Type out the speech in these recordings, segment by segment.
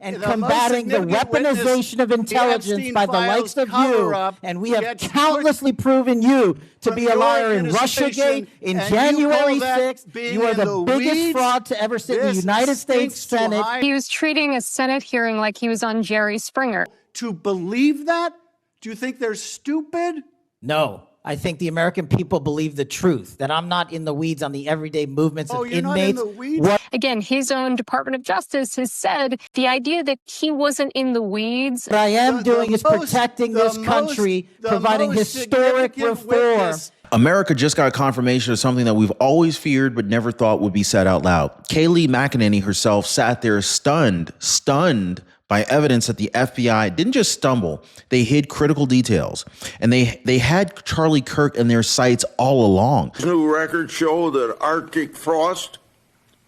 and combating the weaponization of intelligence by the likes of you. And we have countlessly proven you to be a liar in Russiagate, in January 6th. You are the biggest fraud to ever sit in the United States Senate. He was treating a Senate hearing like he was on Jerry Springer. To believe that? Do you think they're stupid? No. I think the American people believe the truth, that I'm not in the weeds on the everyday movements of inmates. Not in the weeds? Again, his own Department of Justice has said the idea that he wasn't in the weeds. What I am doing is protecting this country, providing historic reform. America just got confirmation of something that we've always feared but never thought would be said out loud. Kayleigh McEnany herself sat there stunned by evidence that the FBI didn't just stumble, they hid critical details. And they had Charlie Kirk in their sights all along. New records show that Arctic frost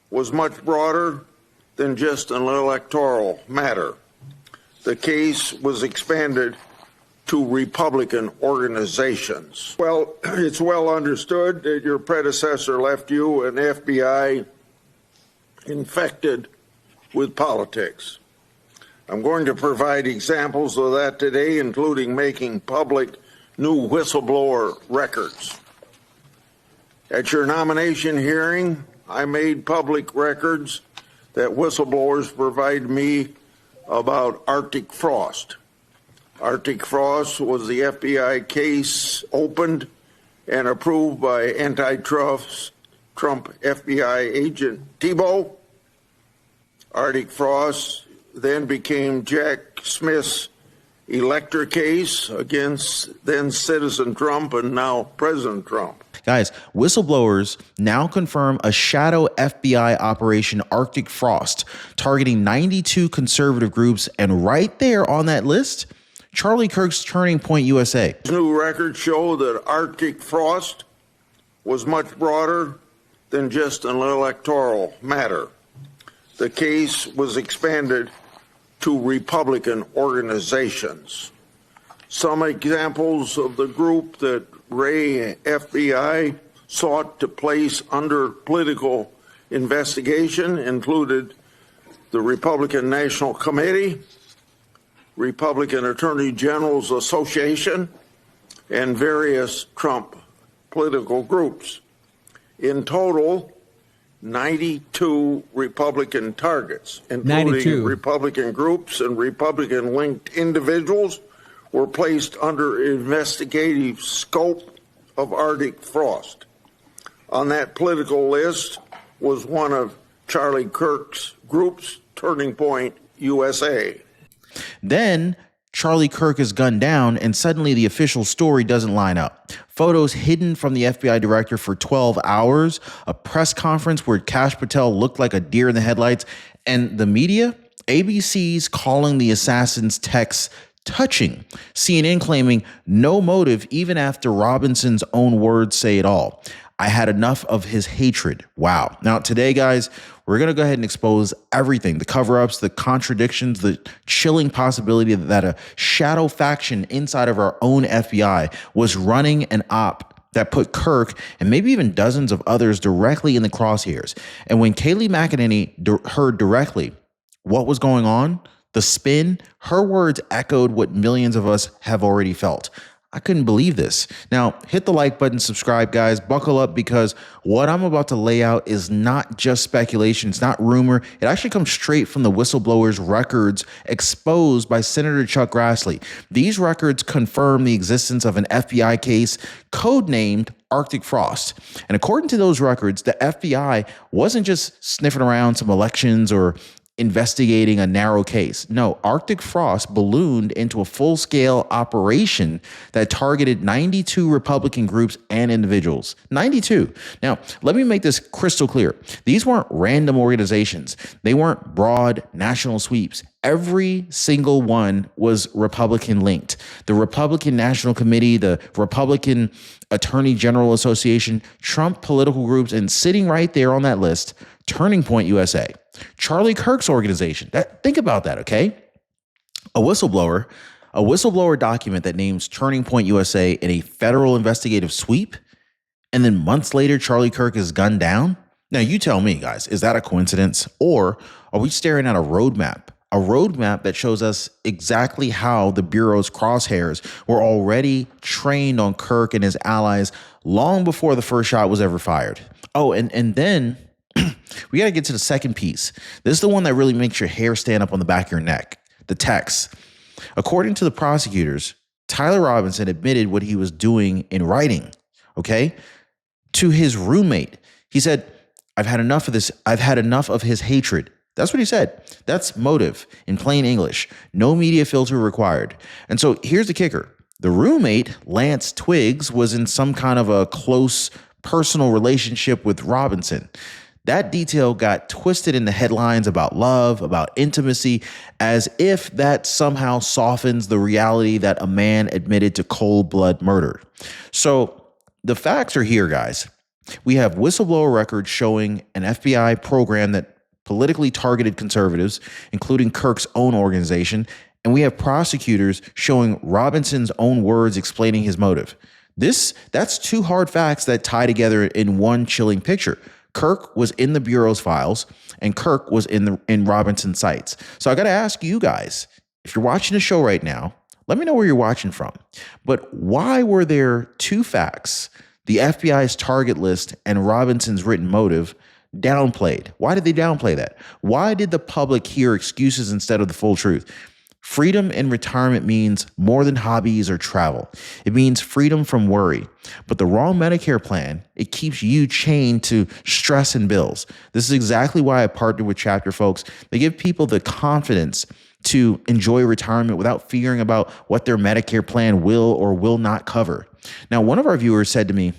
was much broader than just an electoral matter. The case was expanded to Republican organizations. Well, it's well understood that your predecessor left you an FBI infected with politics. I'm going to provide examples of that today, including making public new whistleblower records. At your nomination hearing, I made public records that whistleblowers provide me about Arctic frost. Arctic frost was the FBI case opened and approved by antitrust Trump FBI agent Thibault. Arctic frost then became Jack Smith's elector case against then Citizen Trump and now President Trump. Guys, whistleblowers now confirm a shadow FBI operation, Arctic Frost, targeting 92 conservative groups. And right there on that list, Charlie Kirk's Turning Point USA. New records show that Arctic frost was much broader than just an electoral matter. The case was expanded to Republican organizations. Some examples of the group that Ray FBI sought to place under political investigation included the Republican National Committee, Republican Attorney General's Association, and various Trump political groups. In total, 92 Republican targets, including 92 Republican groups and Republican-linked individuals, were placed under investigative scope of Arctic frost. On that political list was one of Charlie Kirk's groups, Turning Point USA. Then Charlie Kirk is gunned down, and suddenly the official story doesn't line up. Photos hidden from the FBI director for 12 hours, a press conference where Kash Patel looked like a deer in the headlights, and the media, ABC's calling the assassin's texts touching, CNN claiming no motive even after Robinson's own words say it all. I had enough of his hatred. Wow. Now today, guys, we're going to go ahead and expose everything, the cover-ups, the contradictions, the chilling possibility that a shadow faction inside of our own FBI was running an op that put Kirk and maybe even dozens of others directly in the crosshairs. And when Kayleigh McEnany heard directly what was going on, the spin, her words echoed what millions of us have already felt. I couldn't believe this. Now, hit the like button, subscribe, guys. Buckle up, because what I'm about to lay out is not just speculation. It's not rumor. It actually comes straight from the whistleblowers' records exposed by Senator Chuck Grassley. These records confirm the existence of an FBI case codenamed Arctic Frost. And according to those records, the FBI wasn't just sniffing around some elections or investigating a narrow case. No, Arctic Frost ballooned into a full-scale operation that targeted 92 Republican groups and individuals. 92. Now, let me make this crystal clear. These weren't random organizations. They weren't broad national sweeps. Every single one was Republican linked. The Republican National Committee, the Republican Attorney General Association, Trump political groups, and sitting right there on that list, Turning Point USA, Charlie Kirk's organization. Think about that, okay? A whistleblower document that names Turning Point USA in a federal investigative sweep, and then months later, Charlie Kirk is gunned down? Now, you tell me, guys, is that a coincidence? Or are we staring at a roadmap a roadmap that shows us exactly how the Bureau's crosshairs were already trained on Kirk and his allies long before the first shot was ever fired. Oh, and then we got to get to the second piece. This is the one that really makes your hair stand up on the back of your neck. The text. According to the prosecutors, Tyler Robinson admitted what he was doing in writing, okay, to his roommate. He said, I've had enough of this. I've had enough of his hatred. That's what he said. That's motive in plain English. No media filter required. And so here's the kicker. The roommate, Lance Twiggs, was in some kind of a close personal relationship with Robinson. That detail got twisted in the headlines about love, about intimacy, as if that somehow softens the reality that a man admitted to cold blood murder. So the facts are here, guys. We have whistleblower records showing an FBI program that politically targeted conservatives, including Kirk's own organization, and we have prosecutors showing Robinson's own words explaining his motive. That's two hard facts that tie together in one chilling picture. Kirk was in the Bureau's files, and Kirk was in Robinson's sites. So I got to ask you guys, if you're watching the show right now, let me know where you're watching from. But why were there two facts, the FBI's target list and Robinson's written motive, downplayed? Why did they downplay that? Why did the public hear excuses instead of the full truth? Freedom in retirement means more than hobbies or travel. It means freedom from worry. But the wrong Medicare plan, it keeps you chained to stress and bills. This is exactly why I partnered with Chapter, folks. They give people the confidence to enjoy retirement without fearing about what their Medicare plan will or will not cover. Now, one of our viewers said to me,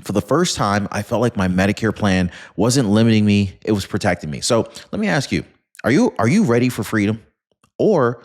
for the first time, I felt like my Medicare plan wasn't limiting me, it was protecting me. So let me ask you, are you ready for freedom? Or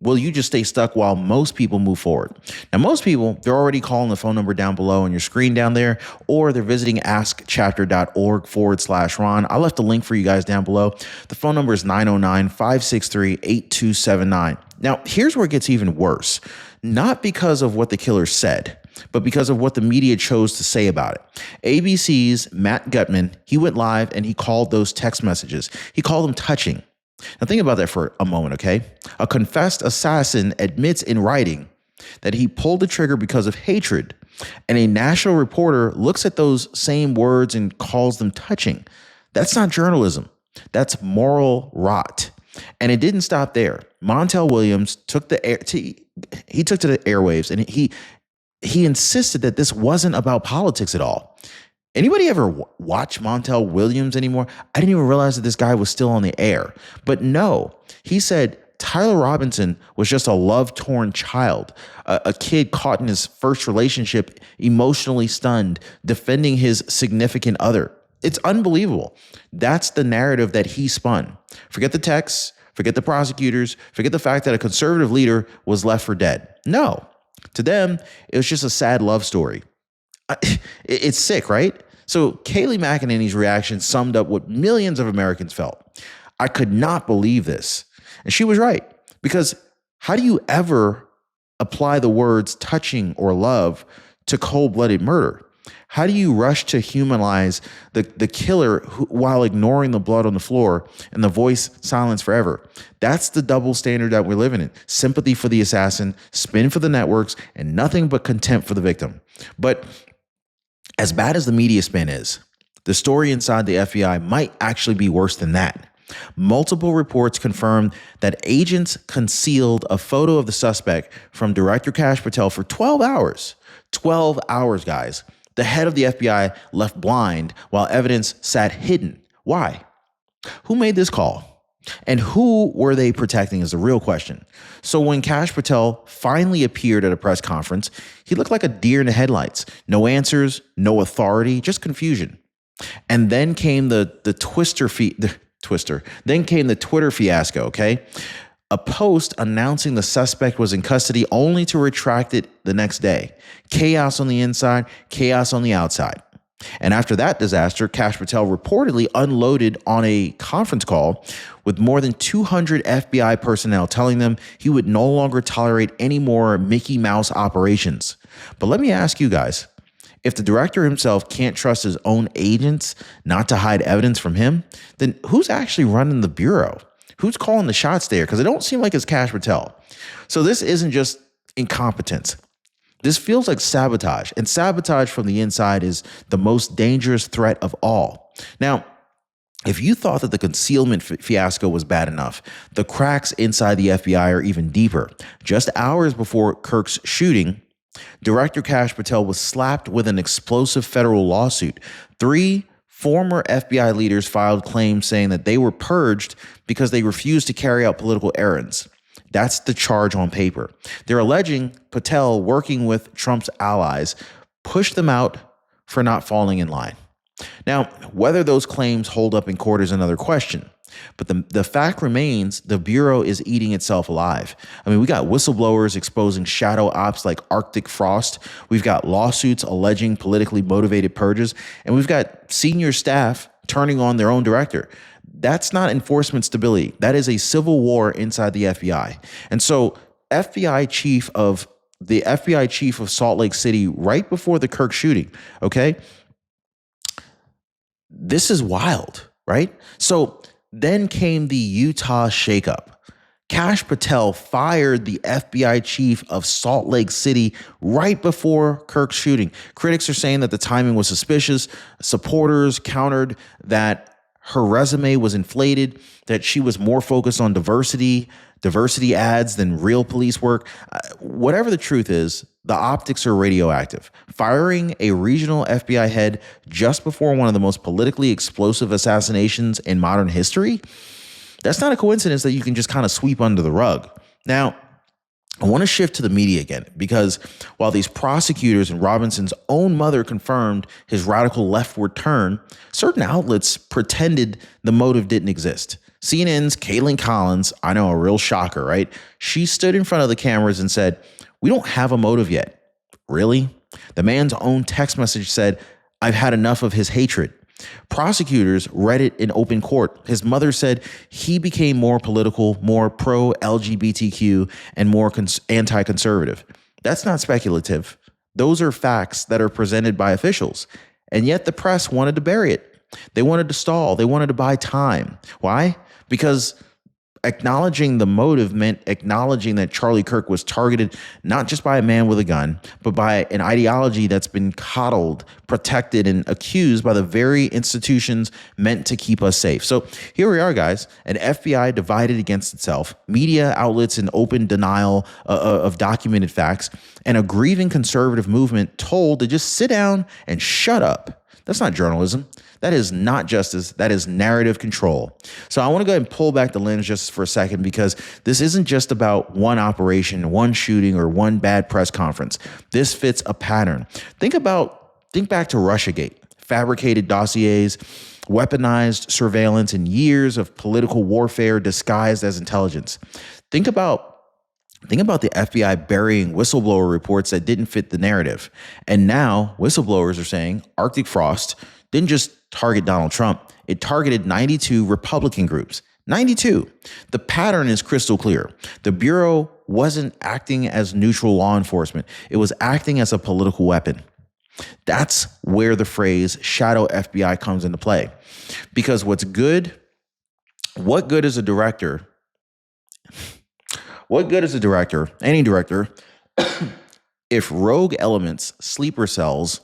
will you just stay stuck while most people move forward? Now, most people, they're already calling the phone number down below on your screen down there, or they're visiting askchapter.org/Ron. I left a link for you guys down below. The phone number is 909-563-8279. Now, here's where it gets even worse. Not because of what the killer said, but because of what the media chose to say about it. ABC's Matt Gutman, he went live and he called those text messages. He called them touching. Now think about that for a moment, okay? A confessed assassin admits in writing that he pulled the trigger because of hatred, and a national reporter looks at those same words and calls them touching. That's not journalism. That's moral rot. And it didn't stop there. Montel Williams took to the airwaves, and he insisted that this wasn't about politics at all. Anybody ever watch Montel Williams anymore? I didn't even realize that this guy was still on the air. But no, he said Tyler Robinson was just a love-torn child, a kid caught in his first relationship, emotionally stunned, defending his significant other. It's unbelievable. That's the narrative that he spun. Forget the texts, forget the prosecutors, forget the fact that a conservative leader was left for dead. No, to them, it was just a sad love story. It's sick, right? So Kayleigh McEnany's reaction summed up what millions of Americans felt. I could not believe this. And she was right, because how do you ever apply the words touching or love to cold-blooded murder? How do you rush to humanize the killer while ignoring the blood on the floor and the voice silenced forever? That's the double standard that we're living in. Sympathy for the assassin, spin for the networks, and nothing but contempt for the victim. But as bad as the media spin is, the story inside the FBI might actually be worse than that. Multiple reports confirmed that agents concealed a photo of the suspect from Director Kash Patel for 12 hours. 12 hours, guys. The head of the FBI left blind while evidence sat hidden. Why? Who made this call? And who were they protecting is the real question. So when Kash Patel finally appeared at a press conference, he looked like a deer in the headlights. No answers, no authority, just confusion. And then came the Twitter fiasco, okay? A post announcing the suspect was in custody only to retract it the next day. Chaos on the inside, chaos on the outside. And after that disaster, Kash Patel reportedly unloaded on a conference call with more than 200 FBI personnel, telling them he would no longer tolerate any more Mickey Mouse operations. But let me ask you guys, if the director himself can't trust his own agents not to hide evidence from him, then who's actually running the Bureau? Who's calling the shots there? Because it don't seem like it's Kash Patel. So this isn't just incompetence. This feels like sabotage, and sabotage from the inside is the most dangerous threat of all. Now, if you thought that the concealment fiasco was bad enough, the cracks inside the FBI are even deeper. Just hours before Kirk's shooting, Director Kash Patel was slapped with an explosive federal lawsuit. 3 former FBI leaders filed claims saying that they were purged because they refused to carry out political errands. That's the charge on paper. They're alleging Patel, working with Trump's allies, pushed them out for not falling in line. Now, whether those claims hold up in court is another question. But the fact remains the Bureau is eating itself alive. I mean, we got whistleblowers exposing shadow ops like Arctic Frost. We've got lawsuits alleging politically motivated purges. And we've got senior staff turning on their own director. That's not enforcement stability. That is a civil war inside the FBI. And so the FBI chief of Salt Lake City right before the Kirk shooting, okay? This is wild, right? So then came the Utah shakeup. Kash Patel fired the FBI chief of Salt Lake City right before Kirk's shooting. Critics are saying that the timing was suspicious. Supporters countered that her resume was inflated, that she was more focused on diversity ads than real police work. Whatever the truth is, the optics are radioactive. Firing a regional FBI head just before one of the most politically explosive assassinations in modern history, that's not a coincidence that you can just kind of sweep under the rug. Now, I want to shift to the media again, because while these prosecutors and Robinson's own mother confirmed his radical leftward turn, certain outlets pretended the motive didn't exist. CNN's Caitlin Collins, I know, a real shocker, right? She stood in front of the cameras and said, "We don't have a motive yet." Really? The man's own text message said, "I've had enough of his hatred." Prosecutors read it in open court. His mother said he became more political, more pro-LGBTQ, and more anti-conservative. That's not speculative. Those are facts that are presented by officials. And yet the press wanted to bury it. They wanted to stall. They wanted to buy time. Why? Because acknowledging the motive meant acknowledging that Charlie Kirk was targeted not just by a man with a gun, but by an ideology that's been coddled, protected, and accused by the very institutions meant to keep us safe. So here we are, guys, an FBI divided against itself, media outlets in open denial of documented facts, and a grieving conservative movement told to just sit down and shut up. That's not journalism. That is not justice. That is narrative control. So I want to go ahead and pull back the lens just for a second, because this isn't just about one operation, one shooting, or one bad press conference. This fits a pattern. Think back to Russiagate, fabricated dossiers, weaponized surveillance, and years of political warfare disguised as intelligence. Think about the FBI burying whistleblower reports that didn't fit the narrative. And now whistleblowers are saying Arctic Frost didn't just target Donald Trump, it targeted 92 Republican groups. 92. The pattern is crystal clear. The Bureau wasn't acting as neutral law enforcement. It was acting as a political weapon. That's where the phrase shadow FBI comes into play. Because what good is a director, any director, if rogue elements, sleeper cells,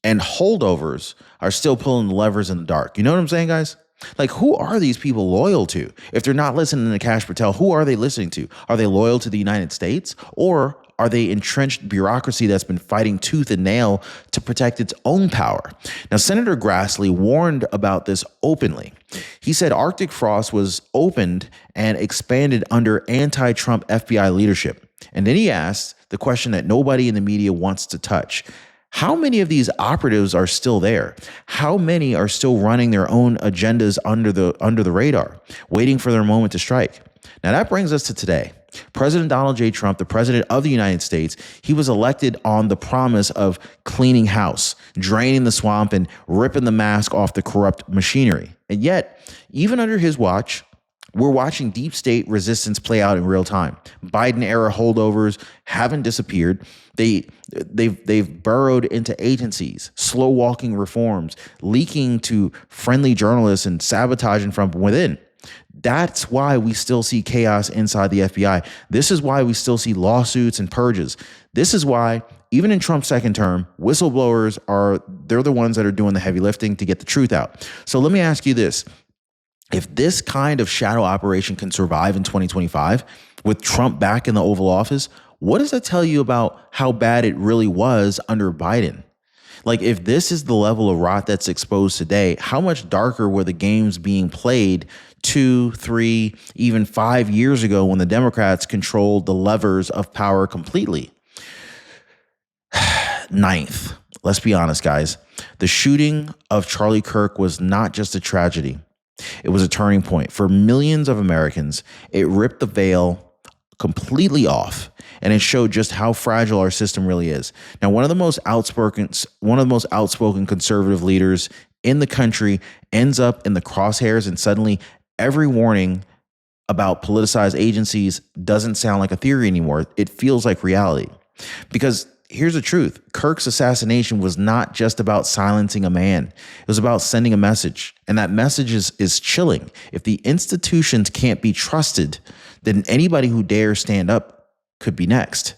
and holdovers are still pulling the levers in the dark? You know what I'm saying, guys? Like, who are these people loyal to? If they're not listening to Kash Patel, who are they listening to? Are they loyal to the United States? Or are they entrenched bureaucracy that's been fighting tooth and nail to protect its own power? Now, Senator Grassley warned about this openly. He said Arctic Frost was opened and expanded under anti-Trump FBI leadership. And then he asked the question that nobody in the media wants to touch. How many of these operatives are still there? How many are still running their own agendas under the radar, waiting for their moment to strike? Now that brings us to today. President Donald J. Trump, the president of the United States, he was elected on the promise of cleaning house, draining the swamp, and ripping the mask off the corrupt machinery. And yet, even under his watch, we're watching deep state resistance play out in real time. Biden-era holdovers haven't disappeared. They've burrowed into agencies, slow-walking reforms, leaking to friendly journalists, and sabotaging from within. That's why we still see chaos inside the FBI. This is why we still see lawsuits and purges. This is why, even in Trump's second term, whistleblowers they're the ones that are doing the heavy lifting to get the truth out. So let me ask you this. If this kind of shadow operation can survive in 2025 with Trump back in the Oval Office, what does that tell you about how bad it really was under Biden? Like, if this is the level of rot that's exposed today, how much darker were the games being played 2, 3, even 5 years ago when the Democrats controlled the levers of power completely? Ninth, let's be honest, guys. The shooting of Charlie Kirk was not just a tragedy. It was a turning point for millions of Americans. It ripped the veil completely off, and it showed just how fragile our system really is. Now, one of the most outspoken conservative leaders in the country ends up in the crosshairs, and suddenly every warning about politicized agencies doesn't sound like a theory anymore. It feels like reality. Because here's the truth. Kirk's assassination was not just about silencing a man. It was about sending a message. And that message is chilling. If the institutions can't be trusted, then anybody who dares stand up could be next.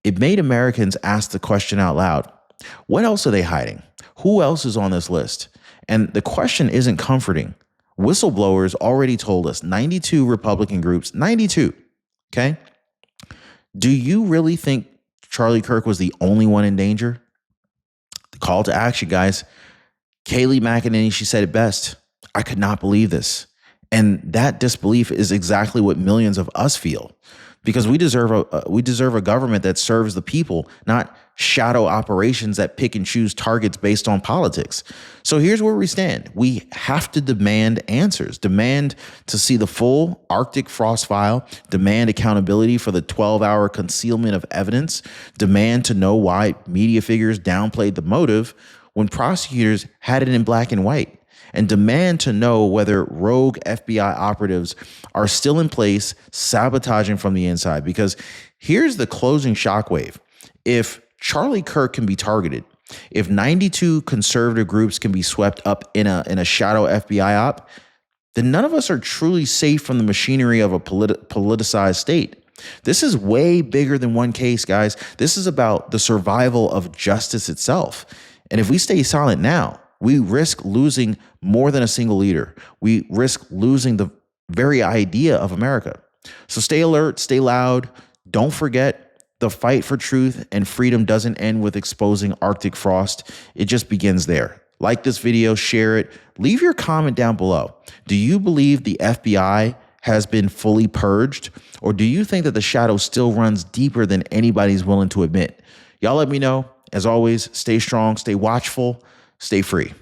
It made Americans ask the question out loud. What else are they hiding? Who else is on this list? And the question isn't comforting. Whistleblowers already told us, 92 Republican groups, 92, okay? Do you really think Charlie Kirk was the only one in danger? The call to action, guys. Kayleigh McEnany, she said it best. I could not believe this. And that disbelief is exactly what millions of us feel, because we deserve a government that serves the people, not shadow operations that pick and choose targets based on politics. So here's where we stand. We have to demand answers, demand to see the full Arctic frost file, demand accountability for the 12-hour concealment of evidence, demand to know why media figures downplayed the motive when prosecutors had it in black and white, and demand to know whether rogue FBI operatives are still in place, sabotaging from the inside. Because here's the closing shockwave. If Charlie Kirk can be targeted, if 92 conservative groups can be swept up in a shadow FBI op, then none of us are truly safe from the machinery of a politicized state. This is way bigger than one case, guys. This is about the survival of justice itself. And if we stay silent now, we risk losing more than a single leader. We risk losing the very idea of America. So stay alert, stay loud. Don't forget, the fight for truth and freedom doesn't end with exposing Arctic frost. It just begins there. Like this video, share it. Leave your comment down below. Do you believe the FBI has been fully purged? Or do you think that the shadow still runs deeper than anybody's willing to admit? Y'all let me know. As always, stay strong, stay watchful, stay free.